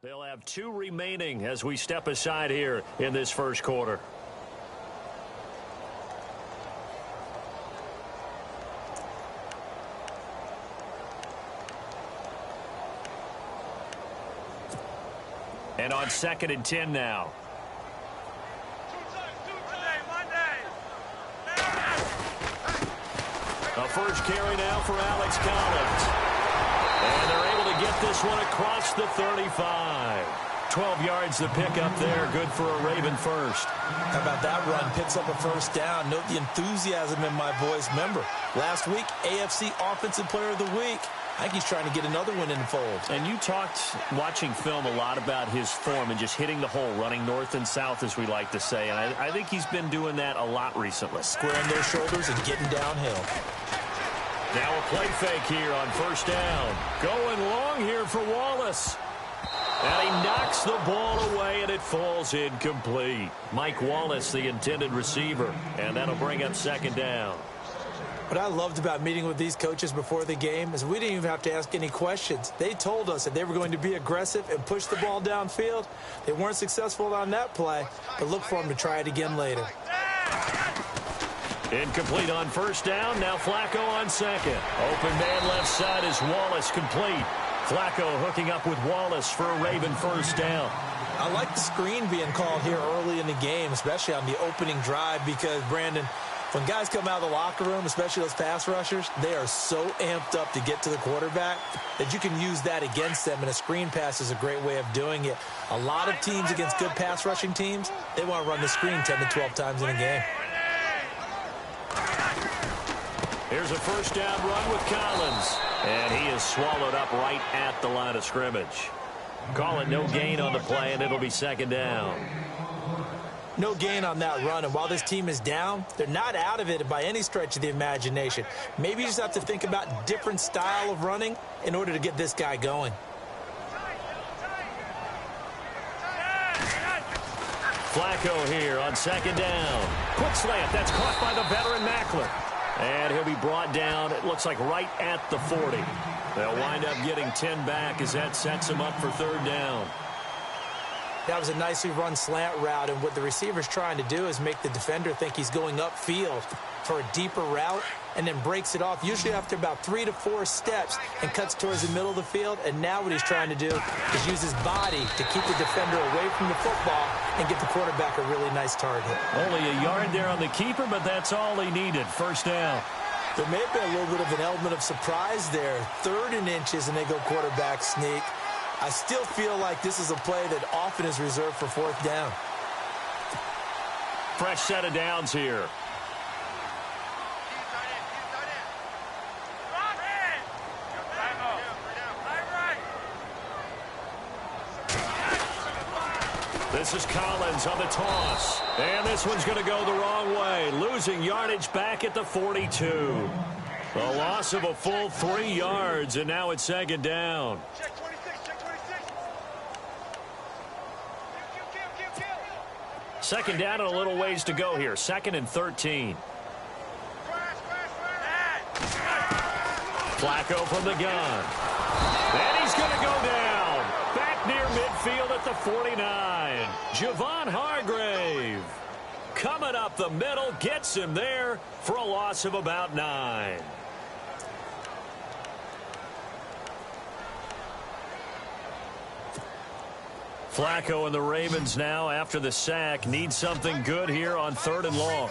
They'll have 2 remaining as we step aside here in this first quarter. And on 2nd and 10 now. A first carry now for Alex Collins. And they're able to get this one across the 35. 12 yards to pick up there. Good for a Raven first. How about that run? Picks up a first down. Note the enthusiasm in my voice. Remember, last week, AFC Offensive Player of the Week. I think he's trying to get another one in the fold. And you talked, watching film, a lot about his form and just hitting the hole, running north and south, as we like to say. And I think he's been doing that a lot recently. Squaring those shoulders and getting downhill. Now a play fake here on first down. Going long here for Wallace. And he knocks the ball away, and it falls incomplete. Mike Wallace, the intended receiver. And that'll bring up 2nd down. What I loved about meeting with these coaches before the game is we didn't even have to ask any questions. They told us that they were going to be aggressive and push the ball downfield. They weren't successful on that play, but look for them to try it again later. Incomplete on first down. Now Flacco on 2nd. Open man left side is Wallace, complete. Flacco hooking up with Wallace for a Raven first down. I like the screen being called here early in the game, especially on the opening drive, because, Brandon, when guys come out of the locker room, especially those pass rushers, they are so amped up to get to the quarterback that you can use that against them, and a screen pass is a great way of doing it. A lot of teams against good pass rushing teams, they want to run the screen 10 to 12 times in a game. Here's a first down run with Collins. And he is swallowed up right at the line of scrimmage. Call it no gain on the play, and it'll be 2nd down. No gain on that run, and while this team is down, they're not out of it by any stretch of the imagination. Maybe you just have to think about different style of running in order to get this guy going. Flacco here on 2nd down. Quick slant, that's caught by the veteran Mackler. And he'll be brought down, it looks like right at the 40. They'll wind up getting 10 back as that sets them up for 3rd down. That was a nicely run slant route, and what the receiver's trying to do is make the defender think he's going upfield for a deeper route and then breaks it off, usually after about 3 to 4 steps, and cuts towards the middle of the field. And now what he's trying to do is use his body to keep the defender away from the football and give the quarterback a really nice target. Only a yard there on the keeper, but that's all he needed. First down. There may have been a little bit of an element of surprise there. 3rd and inches, and they go quarterback sneak. I still feel like this is a play that often is reserved for 4th down. Fresh set of downs here. This is Collins on the toss. And this one's going to go the wrong way. Losing yardage back at the 42. A loss of a full 3 yards, and now it's 2nd down. Second down and a little ways to go here. 2nd and 13. Flacco from the gun. And he's going to go down. Back near midfield at the 49. Javon Hargrave coming up the middle, gets him there for a loss of about 9. Flacco and the Ravens now, after the sack, need something good here on 3rd and long.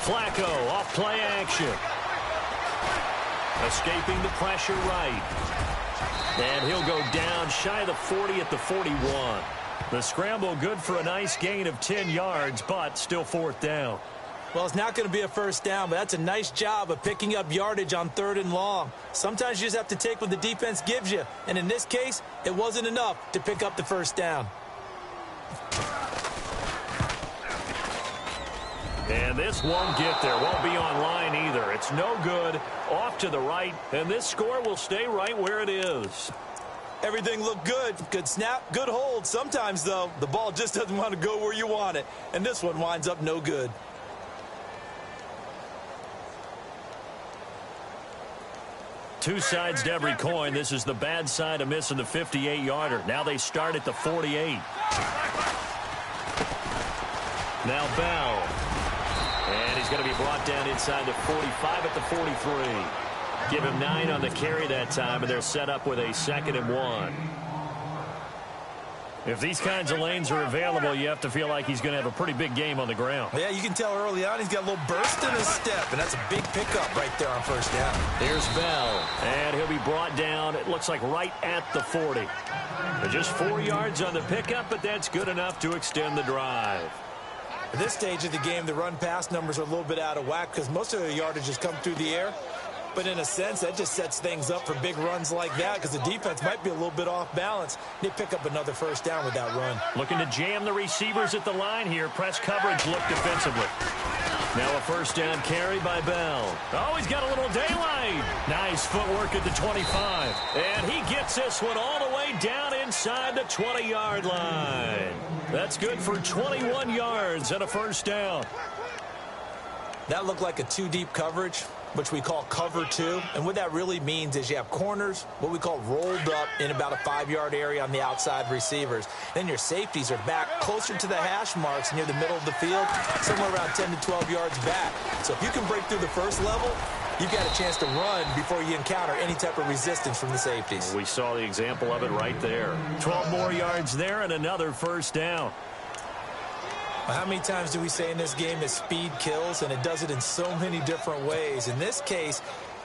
Flacco off play action. Escaping the pressure right. And he'll go down shy of the 40 at the 41. The scramble good for a nice gain of 10 yards, but still 4th down. Well, it's not going to be a first down, but that's a nice job of picking up yardage on 3rd and long. Sometimes you just have to take what the defense gives you, and in this case, it wasn't enough to pick up the first down. And this won't get there, won't be on line either. It's no good, off to the right, and this score will stay right where it is. Everything looked good. Good snap, good hold. Sometimes, though, the ball just doesn't want to go where you want it, and this one winds up no good. Two sides to every coin. This is the bad side of missing the 58-yarder. Now they start at the 48. Now Bell. And he's going to be brought down inside the 45 at the 43. Give him 9 on the carry that time, and they're set up with a 2nd and 1. If these kinds of lanes are available, you have to feel like he's going to have a pretty big game on the ground. Yeah, you can tell early on he's got a little burst in his step, and that's a big pickup right there on first down. Here's Bell, and he'll be brought down, it looks like right at the 40. Just 4 yards on the pickup, but that's good enough to extend the drive. At this stage of the game, the run-pass numbers are a little bit out of whack because most of the yardage has come through the air. But in a sense, that just sets things up for big runs like that because the defense might be a little bit off balance. They pick up another first down with that run. Looking to jam the receivers at the line here. Press coverage look defensively. Now a first down carry by Bell. Oh, he's got a little daylight. Nice footwork at the 25. And he gets this one all the way down inside the 20-yard line. That's good for 21 yards and a first down. That looked like a two-deep coverage, which we call cover 2. And what that really means is you have corners, what we call rolled up in about a 5-yard area on the outside receivers. Then your safeties are back closer to the hash marks near the middle of the field, somewhere around 10 to 12 yards back. So if you can break through the first level, you've got a chance to run before you encounter any type of resistance from the safeties. We saw the example of it right there. 12 more yards there and another first down. How many times do we say in this game that speed kills, and it does it in so many different ways? In this case,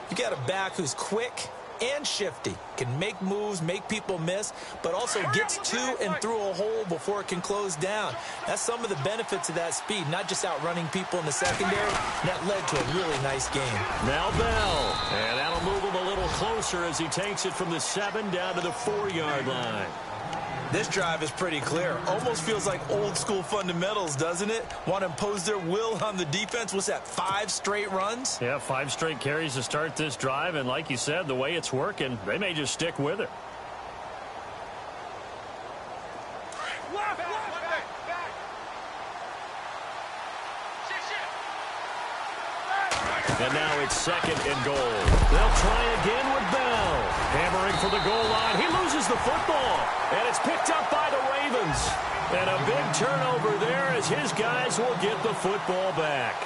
you got a back who's quick and shifty, can make moves, make people miss, but also gets to and through a hole before it can close down. That's some of the benefits of that speed, not just outrunning people in the secondary. That led to a really nice game. Now Bell, and that'll move him a little closer as he takes it from the 7 down to the 4-yard line. This drive is pretty clear. Almost feels like old school fundamentals, doesn't it? Want to impose their will on the defense. What's that, 5 straight runs? Yeah, 5 straight carries to start this drive. And like you said, the way it's working, they may just stick with it. And now it's 2nd and goal. They'll try again with Bell. Hammering for the goal line. He loses the football. And it's picked up by the Ravens. And a big turnover there as his guys will get the football back.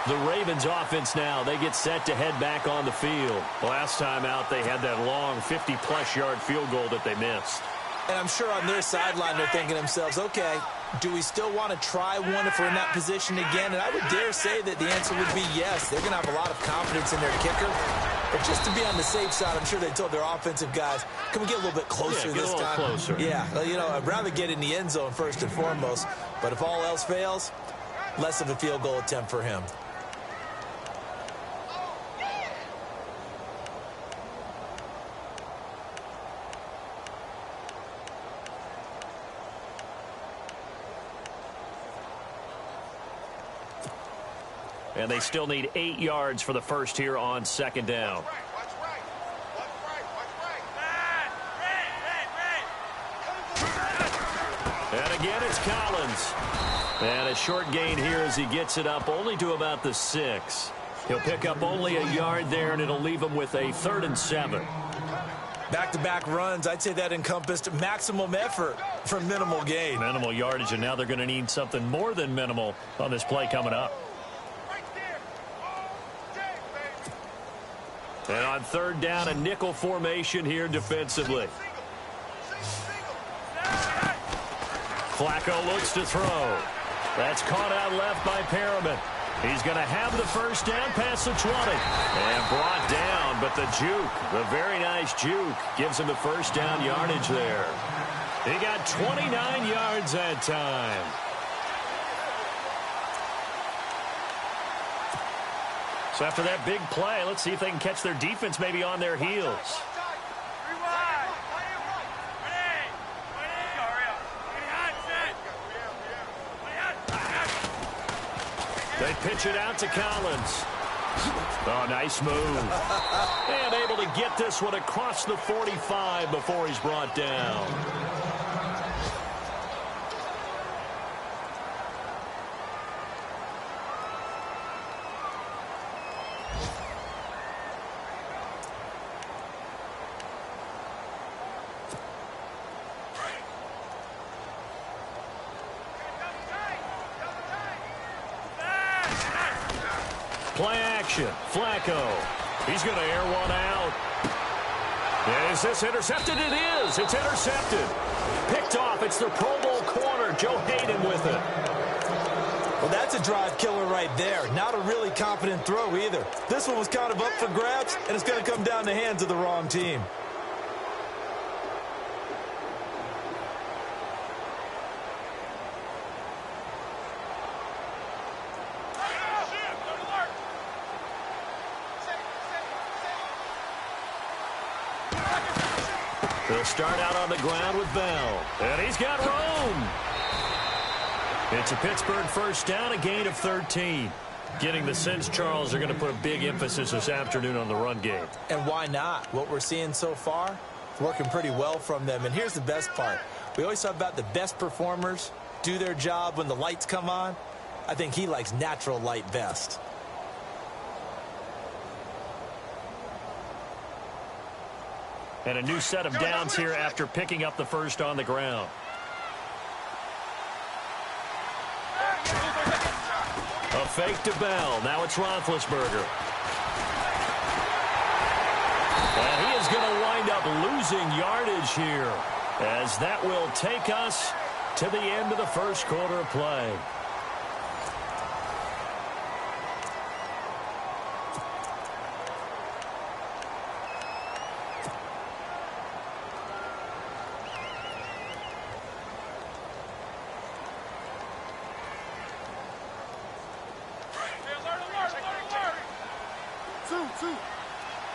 The Ravens offense now, they get set to head back on the field. Last time out, they had that long 50-plus yard field goal that they missed. And I'm sure on their sideline they're thinking to themselves, okay, do we still want to try one if we're in that position again? And I would dare say that the answer would be yes. They're going to have a lot of confidence in their kicker. But just to be on the safe side, I'm sure they told their offensive guys, can we get a little bit closer this time? Closer. Yeah, you know, I'd rather get in the end zone first and foremost. But if all else fails, less of a field goal attempt for him. And they still need 8 yards for the first here on 2nd down. And again, it's Collins. And a short gain here as he gets it up only to about the 6. He'll pick up only a yard there, and it'll leave him with a 3rd and 7. Back-to-back runs, I'd say that encompassed maximum effort for minimal gain. Minimal yardage, and now they're going to need something more than minimal on this play coming up. And on 3rd down, a nickel formation here defensively. Flacco looks to throw. That's caught out left by Perriman. He's going to have the first down past the 20. And brought down, but the juke, the very nice juke, gives him the first down yardage there. He got 29 yards that time. So after that big play, let's see if they can catch their defense maybe on their heels. They pitch it out to Collins. Oh, nice move. And able to get this one across the 45 before he's brought down. Play action. Flacco. He's going to air one out. Is this intercepted? It is. It's intercepted. Picked off. It's the Pro Bowl corner, Joe Hayden, with it. Well, that's a drive killer right there. Not a really confident throw either. This one was kind of up for grabs, and it's going to come down the hands of the wrong team. They'll start out on the ground with Bell. And he's got room. It's a Pittsburgh first down, a gain of 13. Getting the sense, Charles, they're going to put a big emphasis this afternoon on the run game. And why not? What we're seeing so far, it's working pretty well from them. And here's the best part. We always talk about the best performers do their job when the lights come on. I think he likes natural light best. And a new set of downs here after picking up the first on the ground. A fake to Bell. Now it's Roethlisberger. And he is going to wind up losing yardage here, as that will take us to the end of the first quarter of play.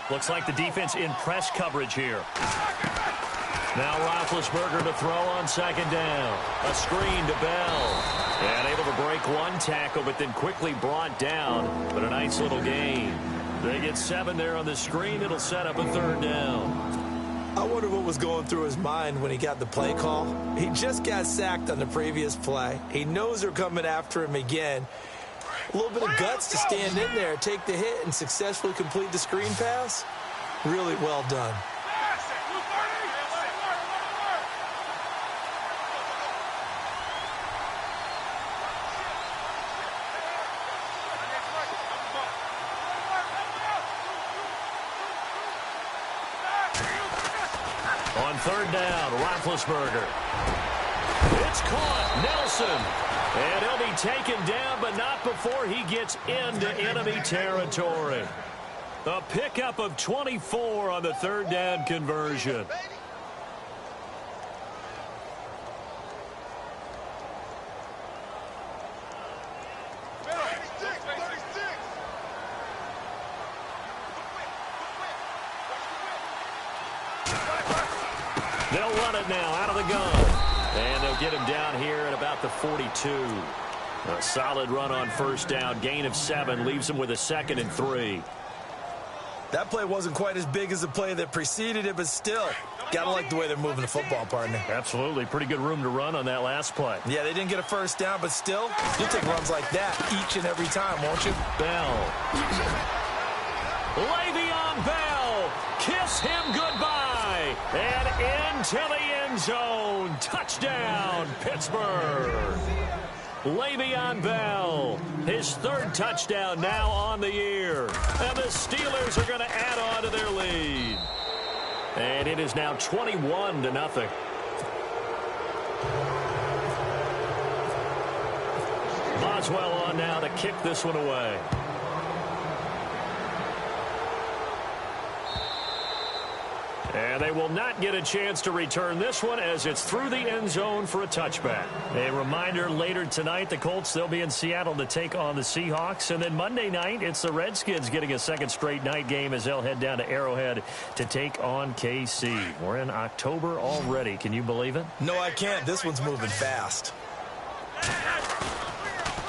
Looks like the defense in press coverage here. Now Roethlisberger to throw on second down. A screen to Bell. And able to break one tackle, but then quickly brought down. But a nice little gain. They get 7 there on the screen. It'll set up a third down. I wonder what was going through his mind when he got the play call. He just got sacked on the previous play. He knows they're coming after him again. A little bit of guts to stand in there, take the hit, and successfully complete the screen pass. Really well done. On third down, Roethlisberger. It's caught. Nelson. And he'll be taken down, but not before he gets into enemy territory. A pickup of 24 on the third down conversion. They'll run it now out of the gun. And they'll get him down here at about the 42. A solid run on first down. Gain of 7 leaves him with a 2nd and 3. That play wasn't quite as big as the play that preceded it, but still, gotta like the way they're moving the football, partner. Absolutely. Pretty good room to run on that last play. Yeah, they didn't get a first down, but still, you'll take runs like that each and every time, won't you? Bell. Le'Veon Bell. Kiss him goodbye. And into the end zone. Touchdown, Pittsburgh. Le'Veon Bell, his 3rd touchdown now on the year. And the Steelers are going to add on to their lead. And it is now 21-0. Boswell on now to kick this one away. And they will not get a chance to return this one as it's through the end zone for a touchback. A reminder, later tonight, the Colts, they'll be in Seattle to take on the Seahawks. And then Monday night, it's the Redskins getting a 2nd straight night game as they'll head down to Arrowhead to take on KC. We're in October already. Can you believe it? No, I can't. This one's moving fast.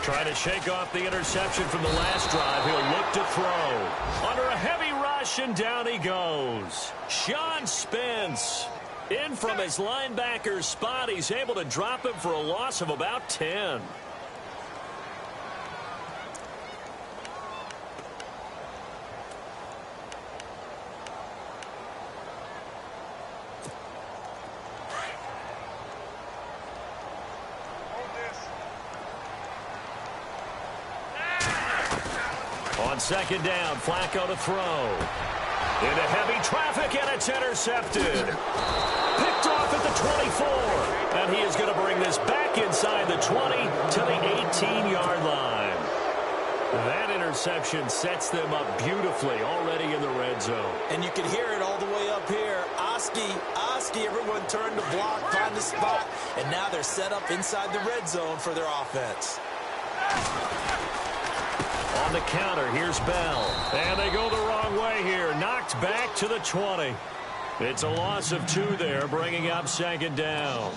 Trying to shake off the interception from the last drive. He'll look to throw. Under a heavy rush, and down he goes. Sean Spence in from his linebacker spot. He's able to drop him for a loss of about 10. On second down, Flacco to throw. Into heavy traffic, and it's intercepted. Picked off at the 24. And he is going to bring this back inside the 20 to the 18-yard line. That interception sets them up beautifully already in the red zone. And you can hear it all the way up here. Oski, everyone turned to block, find the spot, and now they're set up inside the red zone for their offense. On the counter, here's Bell. And they go the wrong way here. Knocked back to the 20. It's a loss of 2 there, bringing up second down.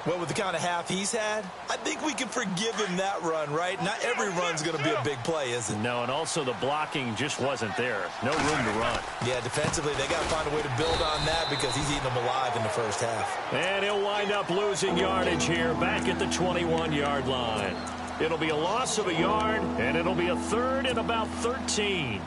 Well, with the kind of half he's had, I think we can forgive him that run, right? Not every run's going to be a big play, is it? No, and also the blocking just wasn't there. No room to run. Yeah, defensively, they got to find a way to build on that because he's eating them alive in the first half. And he'll wind up losing yardage here back at the 21-yard line. It'll be a loss of a yard, and it'll be a third and about 13.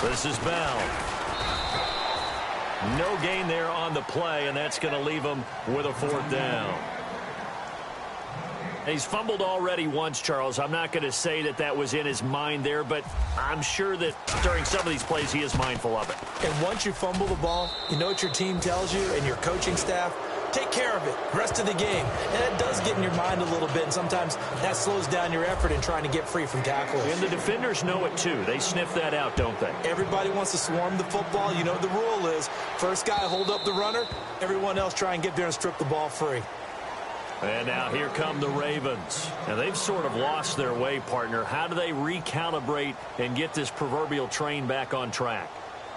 This is Bell. No gain there on the play, and that's going to leave him with a 4th down. He's fumbled already once, Charles. I'm not going to say that that was in his mind there, but I'm sure that during some of these plays he is mindful of it. And once you fumble the ball, you know what your team tells you and your coaching staff? Take care of it rest of the game. And it does get in your mind a little bit, and sometimes that slows down your effort in trying to get free from tackles. And the defenders know it, too. They sniff that out, don't they? Everybody wants to swarm the football. You know what the rule is. First guy hold up the runner. Everyone else try and get there and strip the ball free. And now here come the Ravens. And they've sort of lost their way, partner. How do they recalibrate and get this proverbial train back on track?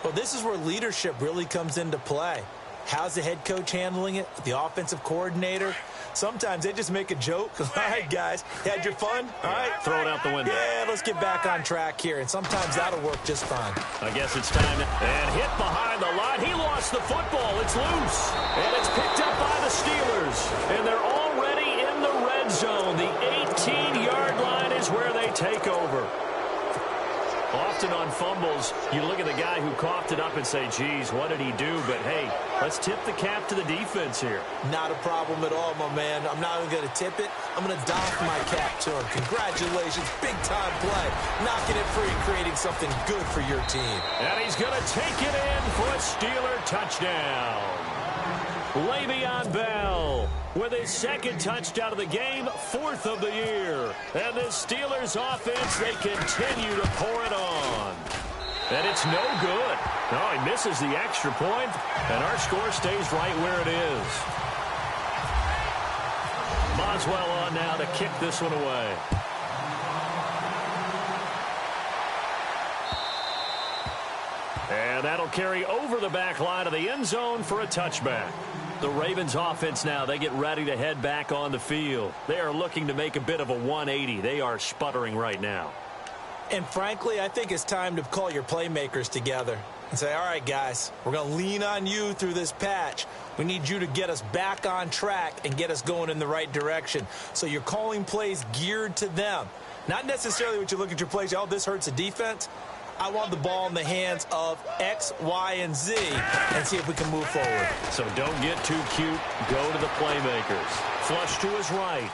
Well, this is where leadership really comes into play. How's the head coach handling it? The offensive coordinator? Sometimes they just make a joke. All right, guys, had your fun? All right. Throw it out the window. Yeah, let's get back on track here. And sometimes that'll work just fine. I guess it's time. And hit behind the line. He lost the football. It's loose. And it's picked up by the Steelers. And they're already in the red zone. The 18-yard line is where they take over. Often on fumbles, you look at the guy who coughed it up and say, geez, what did he do? But, hey, let's tip the cap to the defense here. Not a problem at all, my man. I'm not even going to tip it. I'm going to doff my cap to him. Congratulations. Big-time play. Knocking it free and creating something good for your team. And he's going to take it in for a Steeler touchdown. Le'Veon Bell with his 2nd touchdown of the game, 4th of the year. And the Steelers offense, they continue to pour it on. And it's no good. No, he misses the extra point, and our score stays right where it is. Boswell on now to kick this one away. And that'll carry over the back line of the end zone for a touchback. The Ravens offense now, they get ready to head back on the field. They are looking to make a bit of a 180. They are sputtering right now. And frankly, I think it's time to call your playmakers together and say, all right, guys, we're going to lean on you through this patch. We need you to get us back on track and get us going in the right direction. So you're calling plays geared to them. Not necessarily what you look at your plays, oh, this hurts the defense. I want the ball in the hands of X, Y, and Z and see if we can move forward. So don't get too cute. Go to the playmakers. Flush to his right.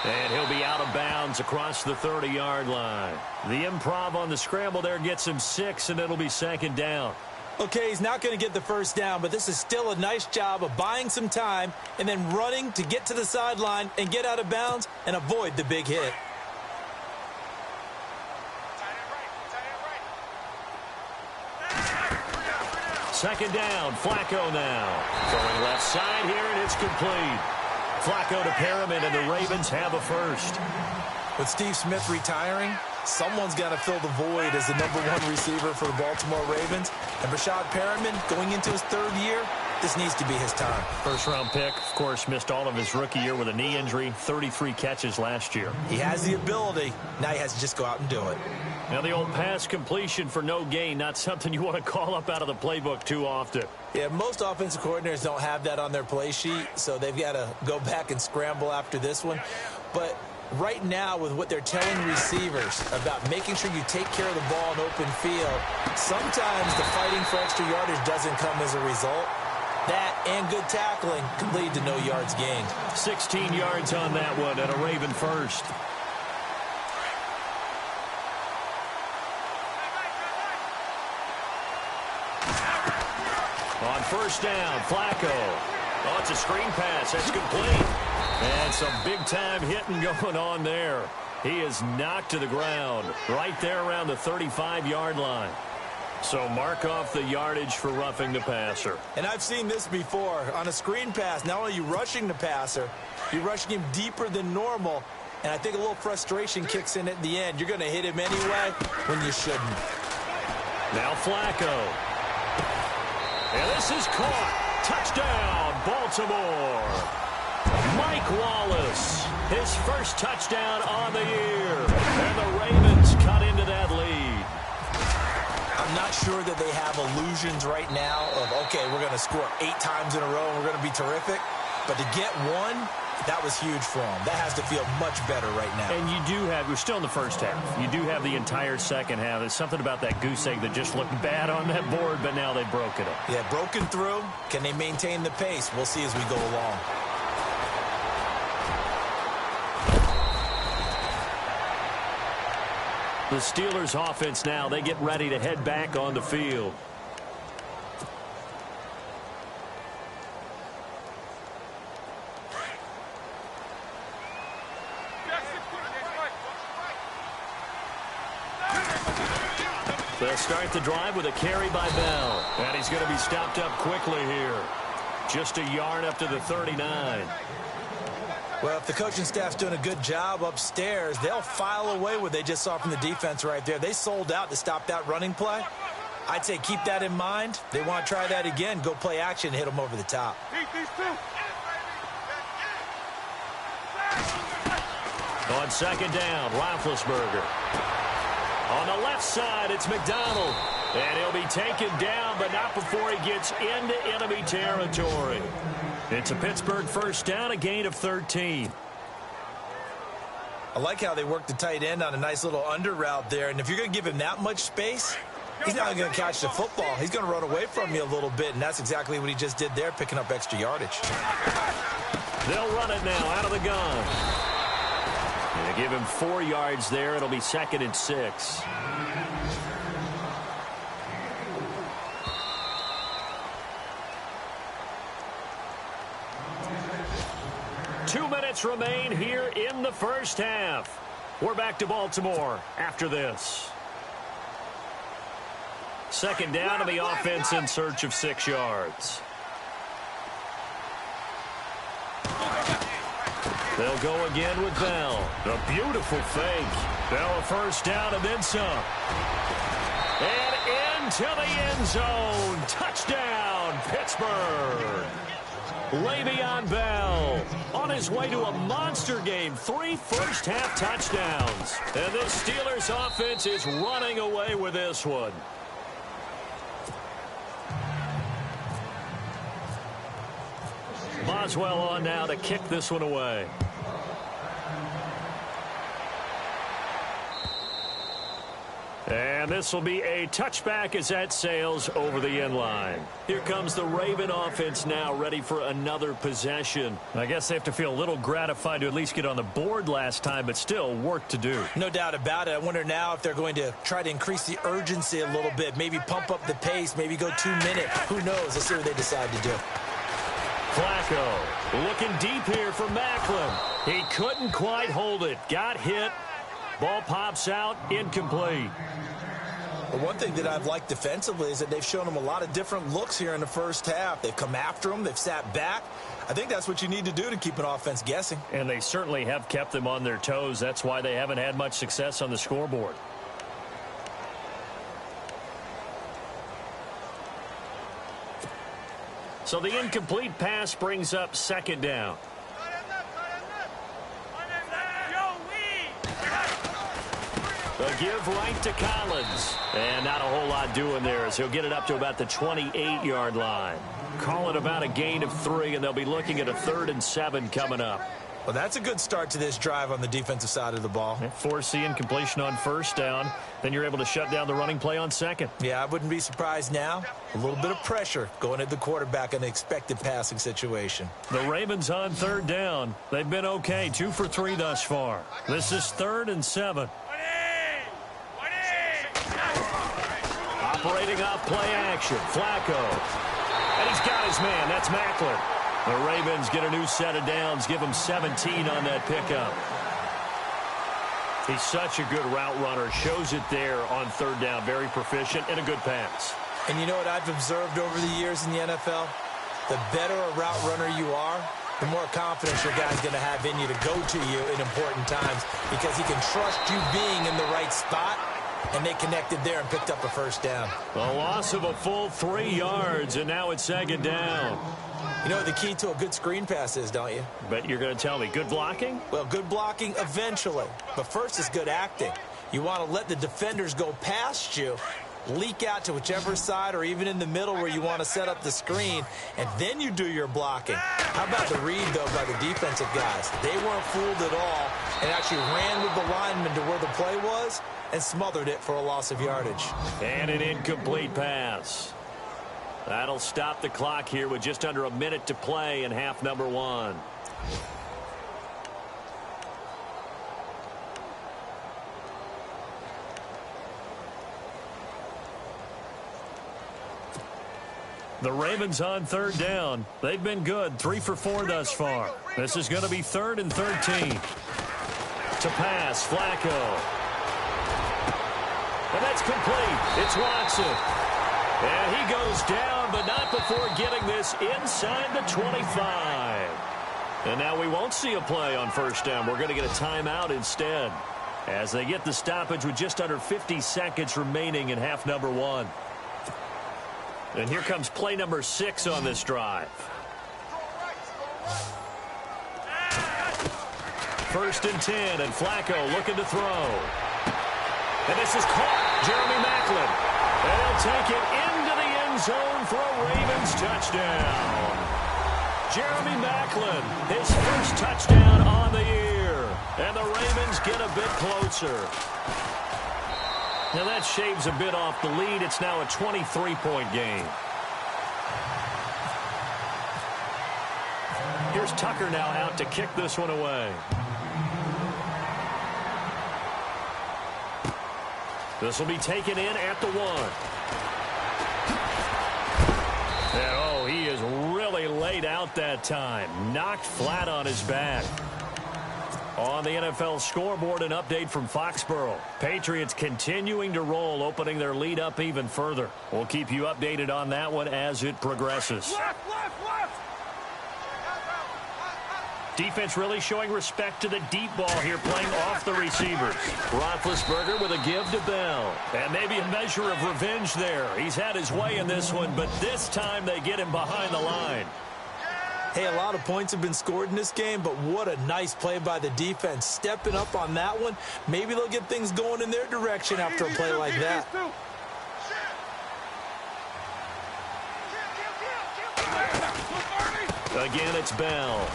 And he'll be out of bounds across the 30-yard line. The improv on the scramble there gets him 6, and it'll be 2nd down. Okay, he's not going to get the first down, but this is still a nice job of buying some time and then running to get to the sideline and get out of bounds and avoid the big hit. Second down, Flacco now. Throwing left side here, and it's complete. Flacco to Perriman, and the Ravens have a first. With Steve Smith retiring, someone's got to fill the void as the #1 receiver for the Baltimore Ravens. And Rashad Perriman, going into his 3rd year, this needs to be his time. First-round pick, of course, missed all of his rookie year with a knee injury, 33 catches last year. He has the ability. Now he has to just go out and do it. Now the old pass completion for no gain, not something you want to call up out of the playbook too often. Yeah, most offensive coordinators don't have that on their play sheet, so they've got to go back and scramble after this one. But right now with what they're telling receivers about making sure you take care of the ball in open field, sometimes the fighting for extra yardage doesn't come as a result. That and good tackling could lead to no yards gained. 16 yards on that one and a Raven first. On first down, Flacco. Oh, it's a screen pass. That's complete. And some big-time hitting going on there. He is knocked to the ground right there around the 35-yard line. So mark off the yardage for roughing the passer. And I've seen this before. On a screen pass, not only are you rushing the passer, you're rushing him deeper than normal. And I think a little frustration kicks in at the end. You're going to hit him anyway when you shouldn't. Now Flacco. And this is caught. Touchdown, Baltimore. Mike Wallace, his first touchdown on the year. And the Ravens cut into that lead. I'm not sure that they have illusions right now of, okay, we're going to score 8 times in a row and we're going to be terrific. But to get one, that was huge for them. That has to feel much better right now. And you do have, we're still in the first half. You do have the entire second half. There's something about that goose egg that just looked bad on that board, but now they've broken it. Yeah, broken through. Can they maintain the pace? We'll see as we go along. The Steelers offense now, they get ready to head back on the field. They'll start the drive with a carry by Bell. And he's going to be stopped up quickly here. Just a yard up to the 39. Well, if the coaching staff's doing a good job upstairs, they'll file away what they just saw from the defense right there. They sold out to stop that running play. I'd say keep that in mind. They want to try that again. Go play action, hit them over the top. On second down, Roethlisberger. On the left side, it's McDonald. And he'll be taken down, but not before he gets into enemy territory. It's a Pittsburgh first down, a gain of 13. I like how they work the tight end on a nice little under route there. And if you're going to give him that much space, he's not going to catch the football. He's going to run away from you a little bit, and that's exactly what he just did there, picking up extra yardage. They'll run it now out of the gun. And they give him 4 yards there. It'll be 2nd and 6. Two minutes remain here in the first half. We're back to Baltimore after this. Second down, and the offense in search of 6 yards. They'll go again with Bell. The beautiful fake. Bell a first down and then some. And into the end zone. Touchdown, Pittsburgh. Le'Veon Bell on his way to a monster game. 3 first-half touchdowns. And this Steelers offense is running away with this one. Boswell on now to kick this one away. And this will be a touchback as that sails over the end line. Here comes the Raven offense now, ready for another possession. I guess they have to feel a little gratified to at least get on the board last time, but still work to do. No doubt about it. I wonder now if they're going to try to increase the urgency a little bit, maybe pump up the pace, maybe go 2 minute. Who knows? Let's see what they decide to do. Flacco looking deep here for Macklin. He couldn't quite hold it. Got hit. Ball pops out, incomplete. The one thing that I've liked defensively is that they've shown them a lot of different looks here in the first half. They've come after them. They've sat back. I think that's what you need to do to keep an offense guessing. And they certainly have kept them on their toes. That's why they haven't had much success on the scoreboard. So the incomplete pass brings up second down. They'll give right to Collins. And not a whole lot doing there as he'll get it up to about the 28-yard line. Call it about a gain of 3, and they'll be looking at a 3rd and 7 coming up. Well, that's a good start to this drive on the defensive side of the ball. Forcing completion on first down. Then you're able to shut down the running play on second. Yeah, I wouldn't be surprised now. A little bit of pressure going at the quarterback in an expected passing situation. The Ravens on third down. They've been okay, 2 for 3 thus far. This is 3rd and 7. Operating off play action. Flacco. And he's got his man. That's Macklin. The Ravens get a new set of downs, give him 17 on that pickup. He's such a good route runner. Shows it there on third down. Very proficient and a good pass. And you know what I've observed over the years in the NFL? The better a route runner you are, the more confidence your guy's going to have in you to go to you in important times because he can trust you being in the right spot. And they connected there and picked up a first down. A loss of a full 3 yards, and now it's 2nd down. You know what the key to a good screen pass is, don't you? Bet you're going to tell me. Good blocking? Well, good blocking eventually. But first is good acting. You want to let the defenders go past you, leak out to whichever side or even in the middle where you want to set up the screen, and then you do your blocking. How about the read, though, by the defensive guys? They weren't fooled at all and actually ran with the lineman to where the play was and smothered it for a loss of yardage. And an incomplete pass. That'll stop the clock here with just under a minute to play in half number 1. The Ravens on third down. They've been good, 3 for 4 thus far. This is going to be 3rd and 13. To pass, Flacco. And that's complete. It's Watson. And he goes down, but not before getting this inside the 25. And now we won't see a play on first down. We're going to get a timeout instead as they get the stoppage with just under 50 seconds remaining in half number 1. And here comes play number 6 on this drive. 1st and 10, and Flacco looking to throw. And this is caught. Jeremy Macklin. And he'll take it into the end zone for a Ravens touchdown. Jeremy Macklin, his first touchdown on the year. And the Ravens get a bit closer. Now that shaves a bit off the lead. It's now a 23-point game. Here's Tucker now out to kick this one away. This will be taken in at the 1. And oh, he is really laid out that time. Knocked flat on his back. On the NFL scoreboard, an update from Foxborough. Patriots continuing to roll, opening their lead up even further. We'll keep you updated on that one as it progresses. Left. Defense really showing respect to the deep ball here, playing off the receivers. Roethlisberger with a give to Bell. And maybe a measure of revenge there. He's had his way in this one, but this time they get him behind the line. Hey, a lot of points have been scored in this game, but what a nice play by the defense. Stepping up on that one, maybe they'll get things going in their direction after a play like that. Again, it's Bell.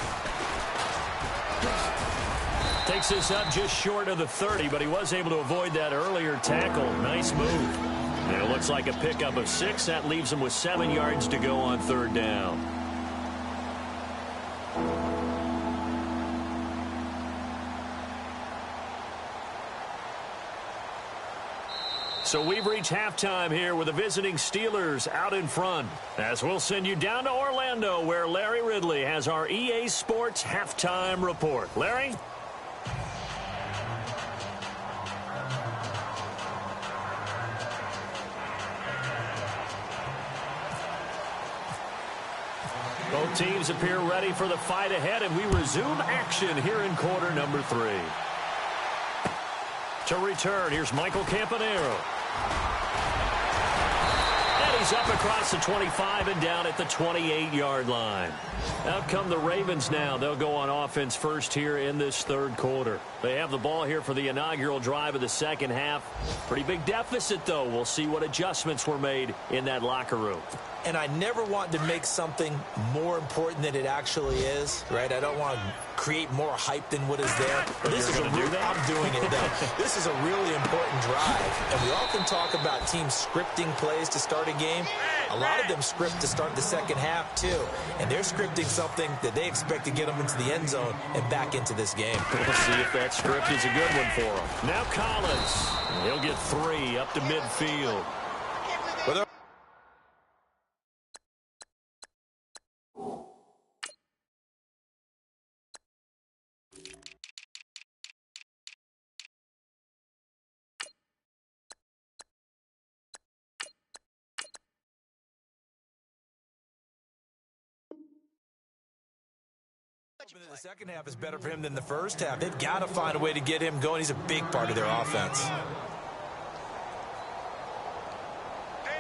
Takes this up just short of the 30, but he was able to avoid that earlier tackle. Nice move. And it looks like a pickup of 6. That leaves him with 7 yards to go on third down. So we've reached halftime here with the visiting Steelers out in front. As we'll send you down to Orlando, where Larry Ridley has our EA Sports halftime report. Larry? Both teams appear ready for the fight ahead, and we resume action here in quarter number 3. To return, here's Michael Campanero. And he's up across the 25 and down at the 28-yard line. Out come the Ravens now. They'll go on offense first here in this third quarter. They have the ball here for the inaugural drive of the second half. Pretty big deficit, though. We'll see what adjustments were made in that locker room. And I never want to make something more important than it actually is, right? I don't want to create more hype than what is there. This is I'm doing it, though. This is a really important drive. And we often talk about teams scripting plays to start a game. A lot of them script to start the second half, too. And they're scripting something that they expect to get them into the end zone and back into this game. We'll see if that script is a good one for them. Now Collins. He'll get 3 up to midfield. The second half is better for him than the first half. They've got to find a way to get him going. He's a big part of their offense. They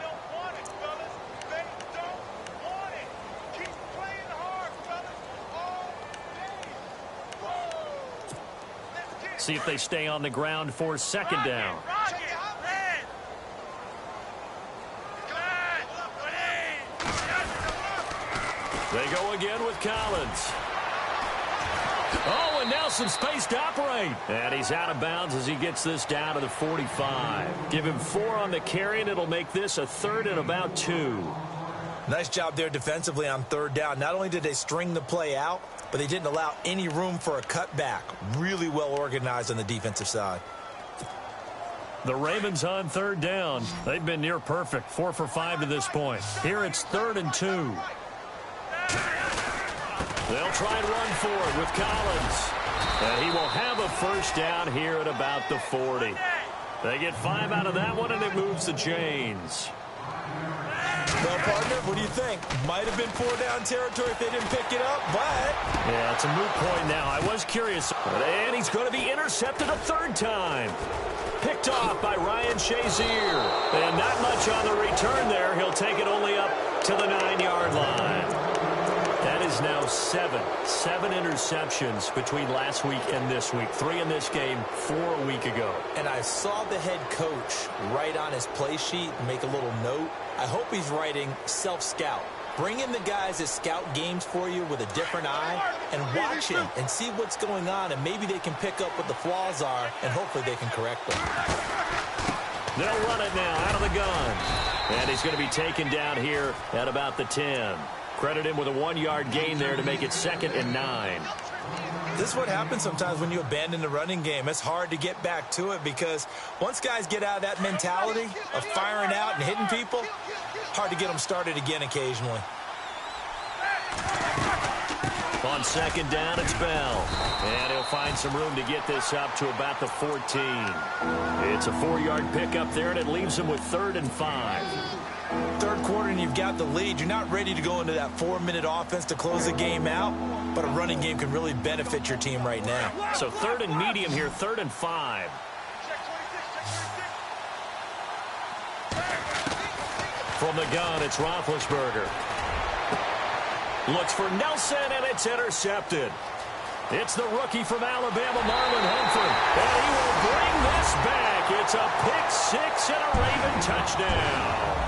don't want it, fellas. They don't want it. Keep playing hard, fellas. All day. Whoa. Let's get it. See if they stay on the ground for second down. They go again with Collins. Oh, and now some space to operate. And he's out of bounds as he gets this down to the 45. Give him 4 on the carry, and it'll make this a third and about 2. Nice job there defensively on third down. Not only did they string the play out, but they didn't allow any room for a cutback. Really well organized on the defensive side. The Ravens on third down. They've been near perfect, 4 for 5 to this point. Here it's 3rd and 2. They'll try and run for it with Collins. And he will have a first down here at about the 40. They get 5 out of that one, and it moves the chains. Well, partner, what do you think? Might have been 4-down territory if they didn't pick it up, but... Yeah, it's a moot point now. I was curious. And he's going to be intercepted a 3rd time. Picked off by Ryan Shazier. And not much on the return there. He'll take it only up to the 9-yard line. That is now 7 interceptions between last week and this week. 3 in this game, 4 a week ago. And I saw the head coach write on his play sheet, make a little note. I hope he's writing self-scout. Bring in the guys that scout games for you with a different eye and watch him and see what's going on, and maybe they can pick up what the flaws are, and hopefully they can correct them. They'll run it now out of the gun. And he's going to be taken down here at about the 10. Credit him with a 1-yard gain there to make it 2nd and 9. This is what happens sometimes when you abandon the running game. It's hard to get back to it because once guys get out of that mentality of firing out and hitting people, hard to get them started again occasionally. On 2nd down, it's Bell. And he'll find some room to get this up to about the 14. It's a 4-yard pickup there, and it leaves him with 3rd and 5. Third quarter and you've got the lead. You're not ready to go into that 4-minute offense to close the game out, but a running game can really benefit your team right now. So 3rd and medium here, 3rd and 5. From the gun, it's Roethlisberger. Looks for Nelson, and it's intercepted. It's the rookie from Alabama, Marlon Humphrey. And he will bring this back. It's a pick 6 and a Raven touchdown.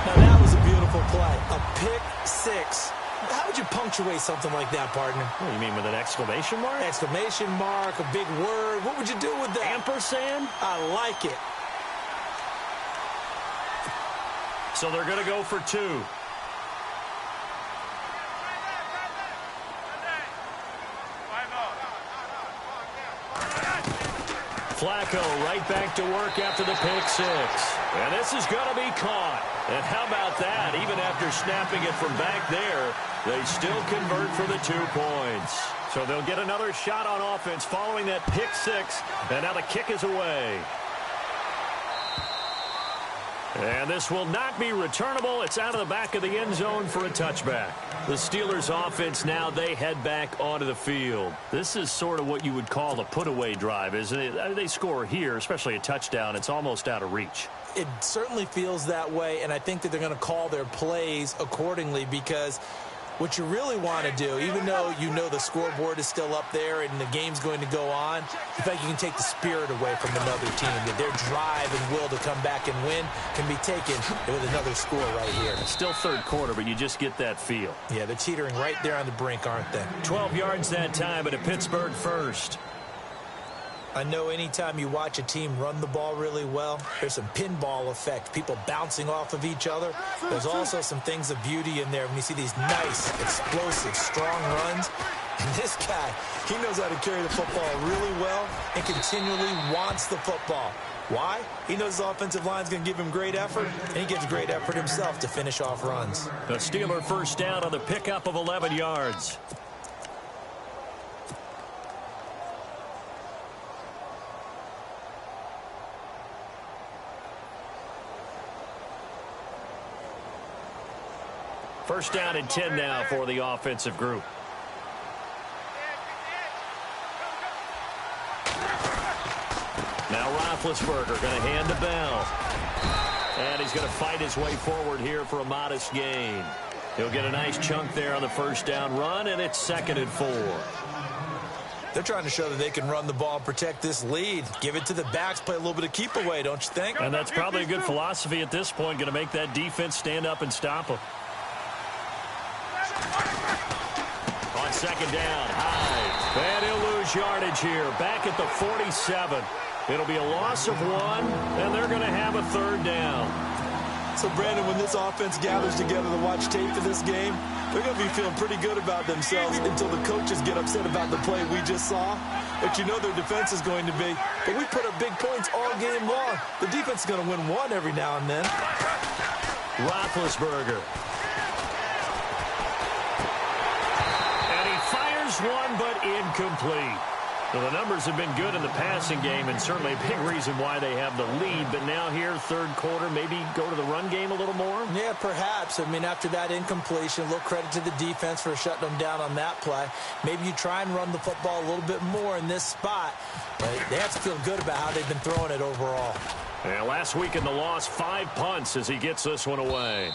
Now that was a beautiful play. A pick 6. How would you punctuate something like that, partner? What do you mean, with an exclamation mark? Exclamation mark, a big word. What would you do with that? Ampersand? I like it. So they're going to go for 2. Flacco right back to work after the pick 6. And this is going to be caught. And how about that? Even after snapping it from back there, they still convert for the 2 points. So they'll get another shot on offense following that pick 6. And now the kick is away. And this will not be returnable. It's out of the back of the end zone for a touchback. The Steelers offense now, they head back onto the field. This is sort of what you would call the put-away drive, isn't it? They score here, especially a touchdown. It's almost out of reach. It certainly feels that way, and I think that they're going to call their plays accordingly, because what you really want to do, even though you know the scoreboard is still up there and the game's going to go on, in fact, you can take the spirit away from another team. That their drive and will to come back and win can be taken with another score right here. It's still third quarter, but you just get that feel. Yeah, they're teetering right there on the brink, aren't they? 12 yards that time, and a Pittsburgh first. I know anytime you watch a team run the ball really well, there's some pinball effect, people bouncing off of each other. There's also some things of beauty in there when you see these nice, explosive, strong runs. And this guy, he knows how to carry the football really well and continually wants the football. Why? He knows his offensive line's going to give him great effort, and he gives great effort himself to finish off runs. The Steeler first down on the pickup of 11 yards. First down and 10 now for the offensive group. Now Roethlisberger going to hand to Bell. And he's going to fight his way forward here for a modest gain. He'll get a nice chunk there on the first down run, and it's 2nd and 4. They're trying to show that they can run the ball and protect this lead. Give it to the backs, play a little bit of keep away, don't you think? And that's probably a good philosophy at this point, going to make that defense stand up and stop them. On second down, Hyde. And he'll lose yardage here. Back at the 47. It'll be a loss of 1, and they're going to have a third down. So, Brandon, when this offense gathers together to watch tape for this game, they're going to be feeling pretty good about themselves until the coaches get upset about the play we just saw. But you know their defense is going to be. But we put up big points all game long. The defense is going to win one every now and then. Roethlisberger. One, but incomplete. Well, the numbers have been good in the passing game, and certainly a big reason why they have the lead. But now here, third quarter, maybe go to the run game a little more? Yeah, perhaps. I mean, after that incompletion, a little credit to the defense for shutting them down on that play. Maybe you try and run the football a little bit more in this spot. But they have to feel good about how they've been throwing it overall. And last week in the loss, 5 punts as he gets this one away.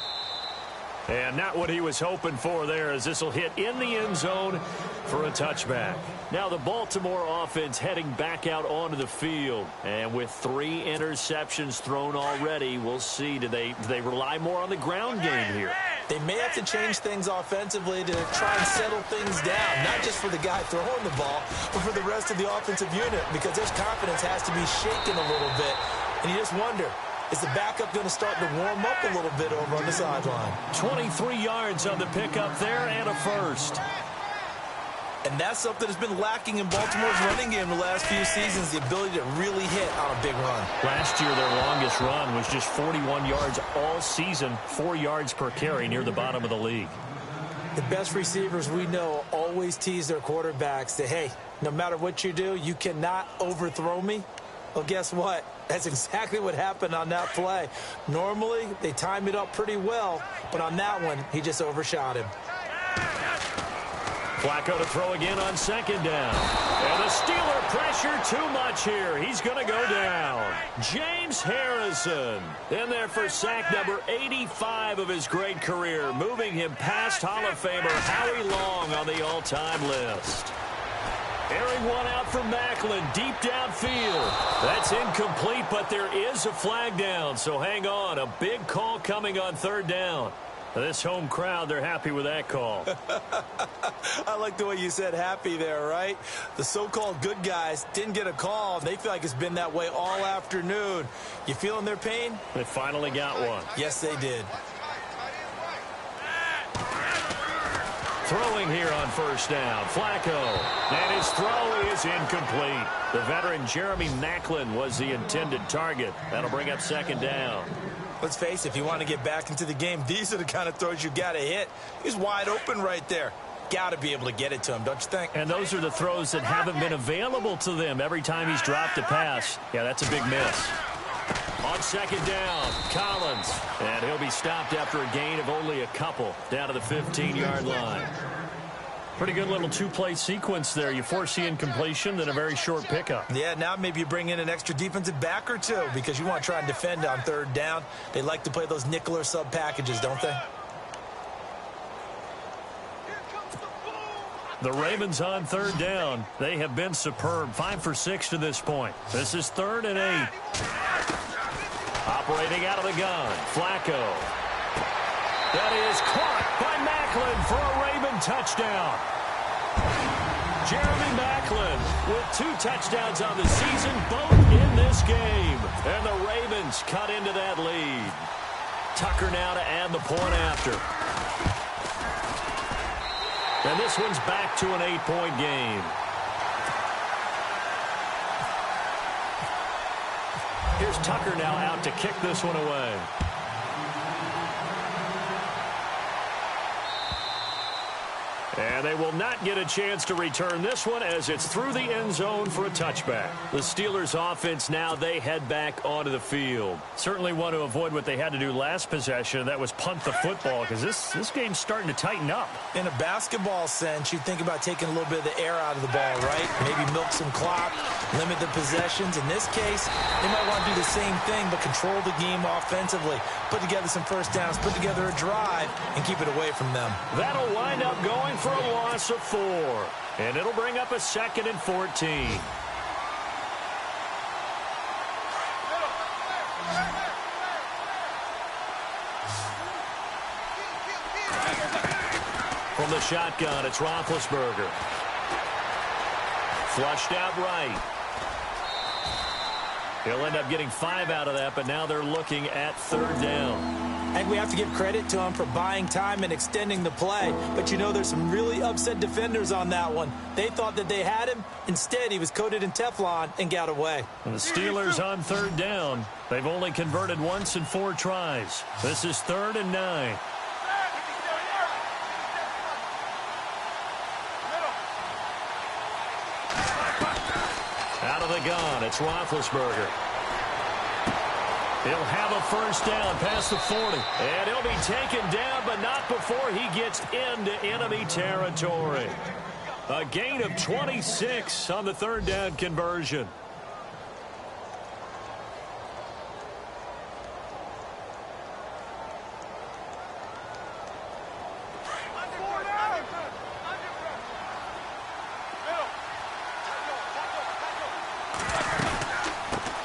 And not what he was hoping for there, as this will hit in the end zone for a touchback. Now the Baltimore offense heading back out onto the field. And with 3 interceptions thrown already, we'll see. Do they rely more on the ground game here? They may have to change things offensively to try and settle things down. Not just for the guy throwing the ball, but for the rest of the offensive unit. Because his confidence has to be shaken a little bit. And you just wonder, is the backup going to start to warm up a little bit over on the sideline? 23 yards on the pickup there and a first. And that's something that's been lacking in Baltimore's running game the last few seasons, the ability to really hit on a big run. Last year, their longest run was just 41 yards all season, 4 yards per carry, near the bottom of the league. The best receivers we know always tease their quarterbacks that, hey, no matter what you do, you cannot overthrow me. Well, guess what? That's exactly what happened on that play. Normally, they time it up pretty well, but on that one, he just overshot him. Flacco to throw again on second down. And the Steeler pressure too much here. He's going to go down. James Harrison in there for sack number 85 of his great career, moving him past Hall of Famer Howie Long on the all-time list. Airing one out for Macklin, deep downfield. That's incomplete, but there is a flag down, so hang on. A big call coming on third down. This home crowd, they're happy with that call. I like the way you said happy there, right? The so-called good guys didn't get a call. They feel like it's been that way all afternoon. You feeling their pain? They finally got one. Yes, they did. Throwing here on first down, Flacco. And his throw is incomplete. The veteran Jeremy Macklin was the intended target. That'll bring up second down. Let's face it, if you want to get back into the game, these are the kind of throws you got to hit. He's wide open right there. Got to be able to get it to him, don't you think? And those are the throws that haven't been available to them every time he's dropped a pass. Yeah, that's a big miss. On second down, Collins. And he'll be stopped after a gain of only a couple down to the 15-yard line. Pretty good little two-play sequence there. You force the incompletion, then a very short pickup. Yeah, now maybe you bring in an extra defensive back or two because you want to try and defend on third down. They like to play those nickel or sub packages, don't they? The Ravens on third down. They have been superb. 5 for 6 to this point. This is 3rd and 8. Operating out of the gun, Flacco. That is caught by Maclin for a Raven touchdown. Jeremy Maclin with 2 touchdowns on the season, both in this game. And the Ravens cut into that lead. Tucker now to add the point after. And this one's back to an 8-point game. Here's Tucker now out to kick this one away. And they will not get a chance to return this one as it's through the end zone for a touchback. The Steelers offense now, they head back onto the field. Certainly want to avoid what they had to do last possession. That was punt the football because this game's starting to tighten up. In a basketball sense, you think about taking a little bit of the air out of the ball, right? Maybe milk some clock, limit the possessions. In this case, they might want to do the same thing but control the game offensively. Put together some first downs, put together a drive, and keep it away from them. That'll wind up going for a loss of 4. And it'll bring up a 2nd and 14. From the shotgun, it's Roethlisberger. Flushed out right. He'll end up getting 5 out of that, but now they're looking at 3rd down. I think we have to give credit to him for buying time and extending the play. But, you know, there's some really upset defenders on that one. They thought that they had him. Instead, he was coated in Teflon and got away. And the Steelers on 3rd down. They've only converted once in 4 tries. This is 3rd and 9. Out of the gun, it's Roethlisberger. He'll have a first down past the 40. And he'll be taken down, but not before he gets into enemy territory. A gain of 26 on the 3rd down conversion.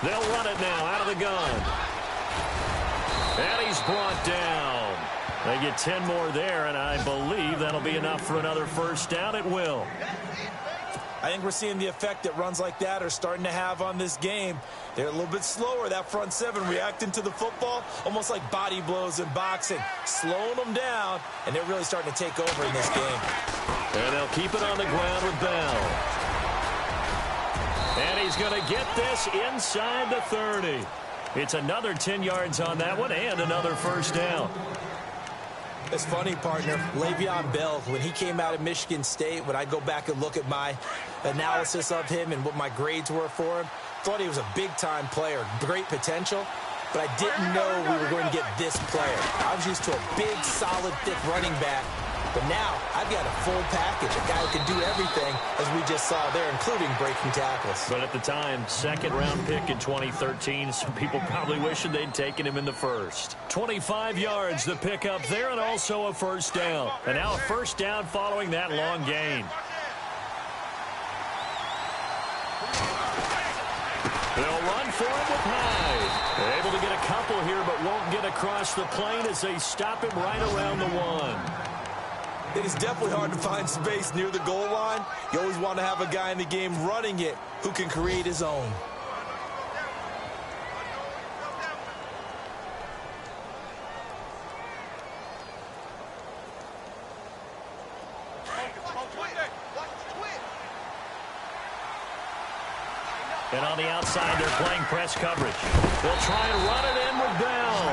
They'll run it now out of the gun. And he's brought down. They get 10 more there, and I believe that'll be enough for another first down. It will. I think we're seeing the effect that runs like that are starting to have on this game. They're a little bit slower, that front 7, reacting to the football, almost like body blows in boxing, slowing them down, and they're really starting to take over in this game. And they'll keep it on the ground with Bell. And he's going to get this inside the 30. It's another 10 yards on that one and another first down. It's funny, partner. Le'Veon Bell, when he came out of Michigan State, when I go back and look at my analysis of him and what my grades were for him, thought he was a big-time player, great potential, but I didn't know we were going to get this player. I was used to a big, solid, thick running back, but now I've got a full package, a guy who can do everything, as we just saw there, including breaking tackles. But at the time, 2nd-round pick in 2013, some people probably wishing they'd taken him in the first. 25 yards the pick up there, and also a first down. And now a first down following that long gain. They'll run for it with Hyde. They're able to get a couple here, but won't get across the plane as they stop him right around the 1. It is definitely hard to find space near the goal line. You always want to have a guy in the game running it who can create his own. And on the outside, they're playing press coverage. They'll try and run it in with Bell.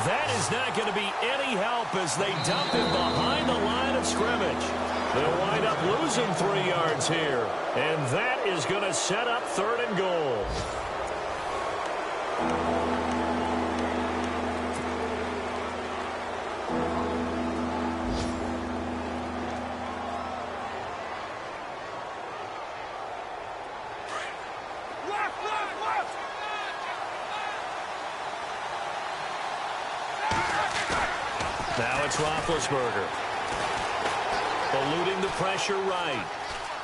That is not going to be any help as they dump him behind the line of scrimmage. They'll wind up losing 3 yards here. And that is going to set up 3rd and goal. Now it's Roethlisberger. Eluding the pressure right.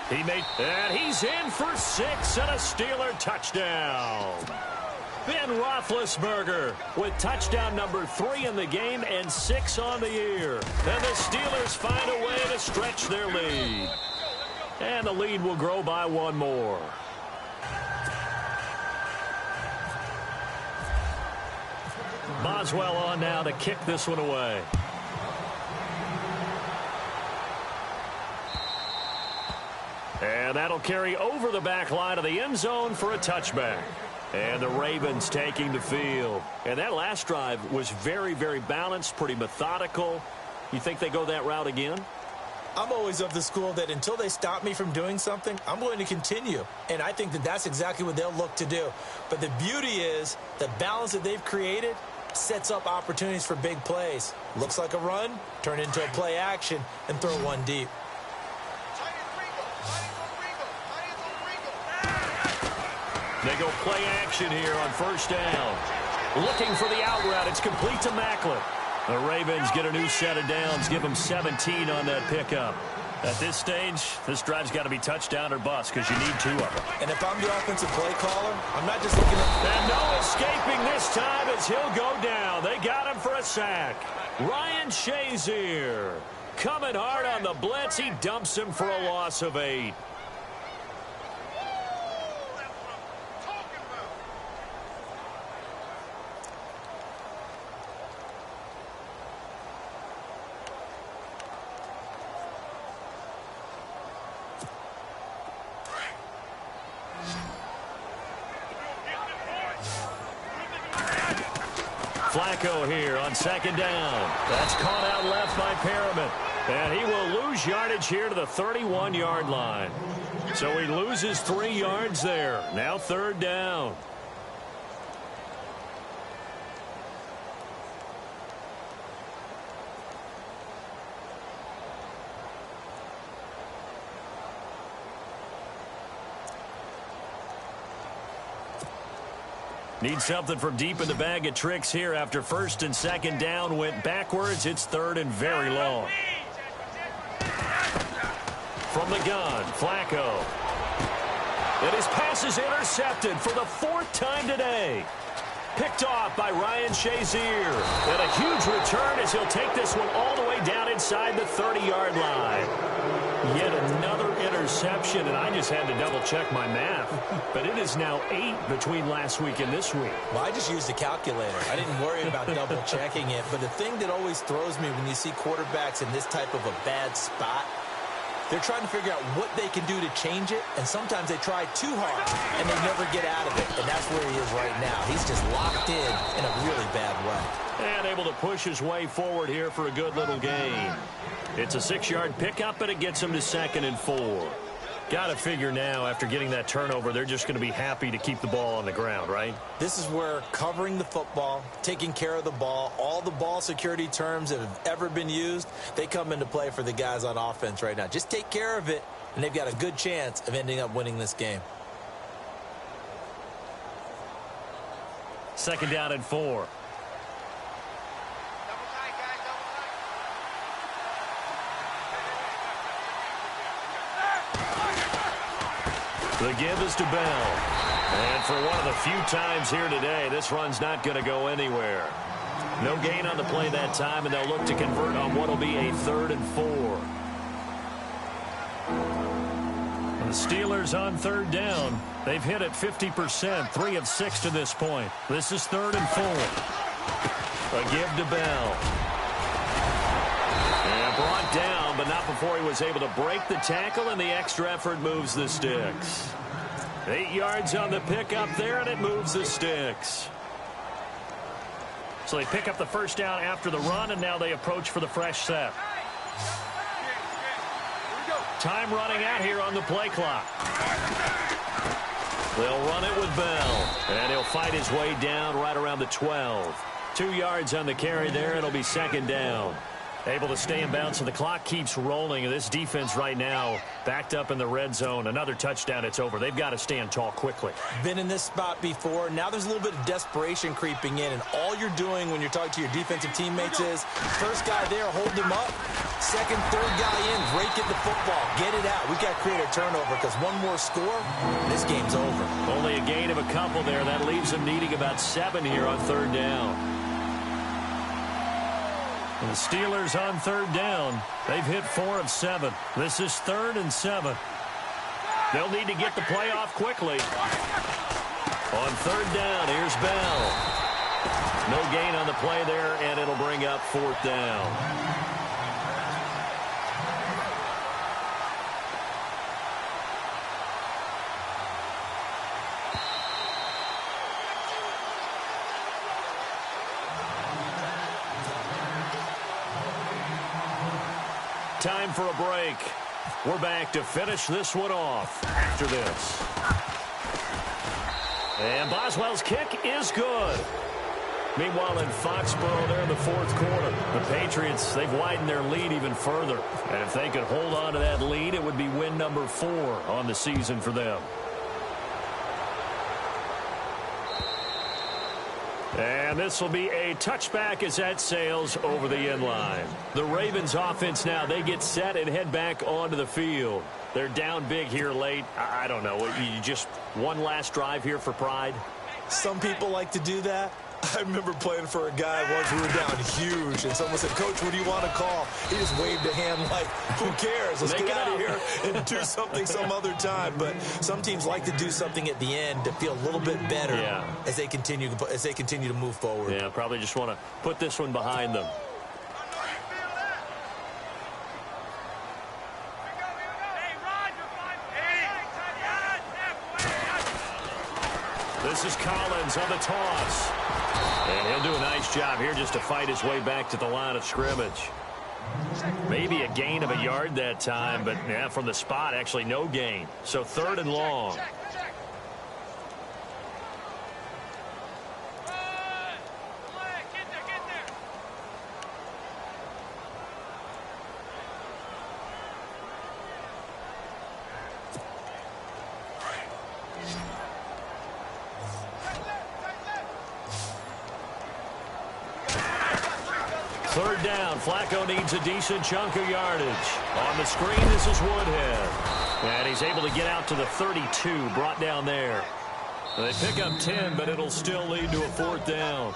And he's in for 6 and a Steeler touchdown. Ben Roethlisberger with touchdown number 3 in the game and 6 on the year. And the Steelers find a way to stretch their lead. And the lead will grow by 1 more. Boswell on now to kick this one away. And that'll carry over the back line of the end zone for a touchback. And the Ravens taking the field. And that last drive was very, very balanced, pretty methodical. You think they go that route again? I'm always of the school that until they stop me from doing something, I'm going to continue. And I think that that's exactly what they'll look to do. But the beauty is the balance that they've created sets up opportunities for big plays. Looks like a run, turn into a play action, and throw one deep. They go play action here on first down. Looking for the out route. It's complete to Macklin. The Ravens get a new set of downs. Give them 17 on that pickup. At this stage, this drive's got to be touchdown or bust because you need 2 of them. And if I'm the offensive play caller, I'm not just looking at... And no escaping this time as he'll go down. They got him for a sack. Ryan Shazier coming hard on the blitz. He dumps him for a loss of 8. Flacco here on second down. That's caught out left by Perriman. And he will lose yardage here to the 31-yard line. So he loses 3 yards there. Now third down. Need something from deep in the bag of tricks here after first and second down went backwards. It's third and very long. From the gun, Flacco. And his pass is intercepted for the 4th time today. Picked off by Ryan Shazier. And a huge return as he'll take this one all the way down inside the 30-yard line. Yet another interception, and I just had to double-check my math. But it is now 8 between last week and this week. Well, I just used a calculator. I didn't worry about double-checking it. But the thing that always throws me when you see quarterbacks in this type of a bad spot, they're trying to figure out what they can do to change it, and sometimes they try too hard, and they never get out of it. And that's where he is right now. He's just locked in a really bad way. And able to push his way forward here for a good little gain. It's a 6-yard pickup, and it gets him to 2nd and 4. Got to figure now, after getting that turnover, they're just going to be happy to keep the ball on the ground, right? This is where covering the football, taking care of the ball, all the ball security terms that have ever been used, they come into play for the guys on offense right now. Just take care of it, and they've got a good chance of ending up winning this game. 2nd down and 4. The give is to Bell. And for one of the few times here today, this run's not going to go anywhere. No gain on the play that time, and they'll look to convert on what will be a 3rd and 4. The Steelers on 3rd down. They've hit it 50%, 3 of 6 to this point. This is 3rd and 4. A give to Bell. And brought down, but not before he was able to break the tackle, and the extra effort moves the sticks. 8 yards on the pickup there, and it moves the sticks. So they pick up the first down after the run, and now they approach for the fresh set. Time running out here on the play clock. They'll run it with Bell, and he'll fight his way down right around the 12. 2 yards on the carry there. It'll be 2nd down. Able to stay in bounds, so the clock keeps rolling. And this defense right now backed up in the red zone. Another touchdown, it's over. They've got to stand tall quickly. Been in this spot before. Now there's a little bit of desperation creeping in, and all you're doing when you're talking to your defensive teammates is first guy there, hold him up. Second, third guy in, break it the football. Get it out. We've got to create a turnover because one more score, this game's over. Only a gain of a couple there. That leaves them needing about 7 here on third down. And the Steelers on third down. They've hit 4 of 7. This is 3rd and 7. They'll need to get the play off quickly. On third down, here's Bell. No gain on the play there, and it'll bring up 4th down. Time for a break. We're back to finish this one off after this. And Boswell's kick is good. Meanwhile, in Foxborough, they're in the 4th quarter. The Patriots, they've widened their lead even further. And if they could hold on to that lead, it would be win number 4 on the season for them. And this will be a touchback as that sails over the end line. The Ravens offense now, they get set and head back onto the field. They're down big here late. I don't know. You just one last drive here for pride? Some people like to do that. I remember playing for a guy once. We were down huge, and someone said, "Coach, what do you want to call?" He just waved a hand like, "Who cares? Let's get out of here and do something some other time." But some teams like to do something at the end to feel a little bit better as they continue to move forward. Yeah, probably just want to put this one behind them. This is Collins on the toss. And he'll do a nice job here just to fight his way back to the line of scrimmage. Maybe a gain of a yard that time, but yeah, from the spot, actually no gain. So 3rd and long. Third down, Flacco needs a decent chunk of yardage. On the screen, this is Woodhead. And he's able to get out to the 32, brought down there. They pick up 10, but it'll still lead to a 4th down.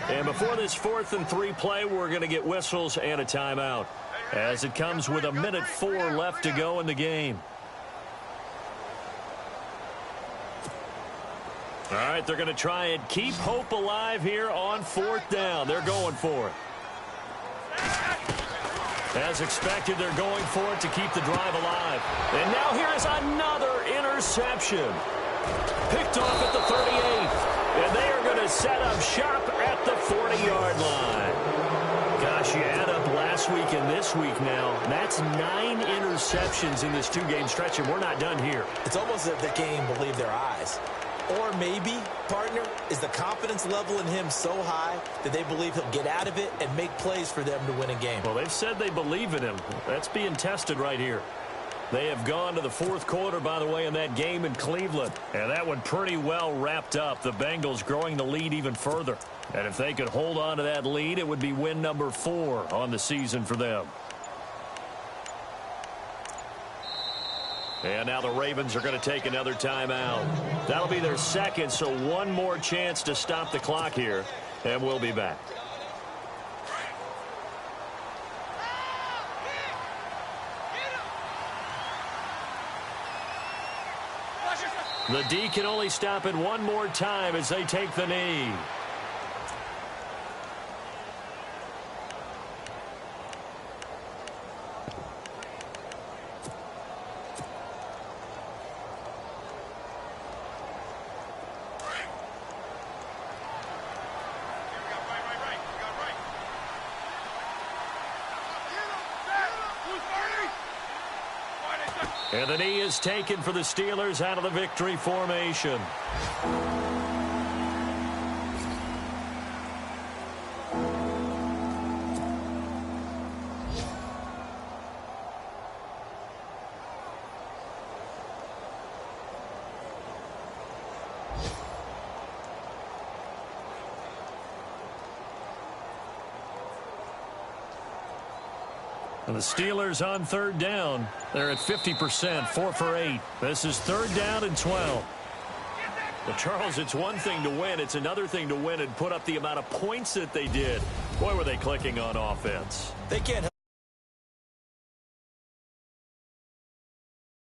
And before this 4th and 3 play, we're going to get whistles and a timeout, as it comes with 1:04 left to go in the game. All right, they're going to try and keep hope alive here on 4th down. They're going for it. As expected, they're going for it to keep the drive alive. And now here is another interception. Picked off at the 38th. And they are going to set up shop at the 40-yard line. Gosh, you add up last week and this week now. That's 9 interceptions in this 2-game stretch, and we're not done here. It's almost as if they can't even believe their eyes. Or maybe, partner, is the confidence level in him so high that they believe he'll get out of it and make plays for them to win a game. Well, they've said they believe in him. That's being tested right here. They have gone to the 4th quarter, by the way, in that game in Cleveland. And that one pretty well wrapped up. The Bengals growing the lead even further. And if they could hold on to that lead, it would be win number 4 on the season for them. And now the Ravens are going to take another timeout. That'll be their 2nd, so one more chance to stop the clock here, and we'll be back. The D can only stop it one more time as they take the knee. And the knee is taken for the Steelers out of the victory formation. And the Steelers on third down. They're at 50%, 4 for 8. This is third down and 12. Well, Charles, it's one thing to win. It's another thing to win and put up the amount of points that they did. Boy, were they clicking on offense. They can't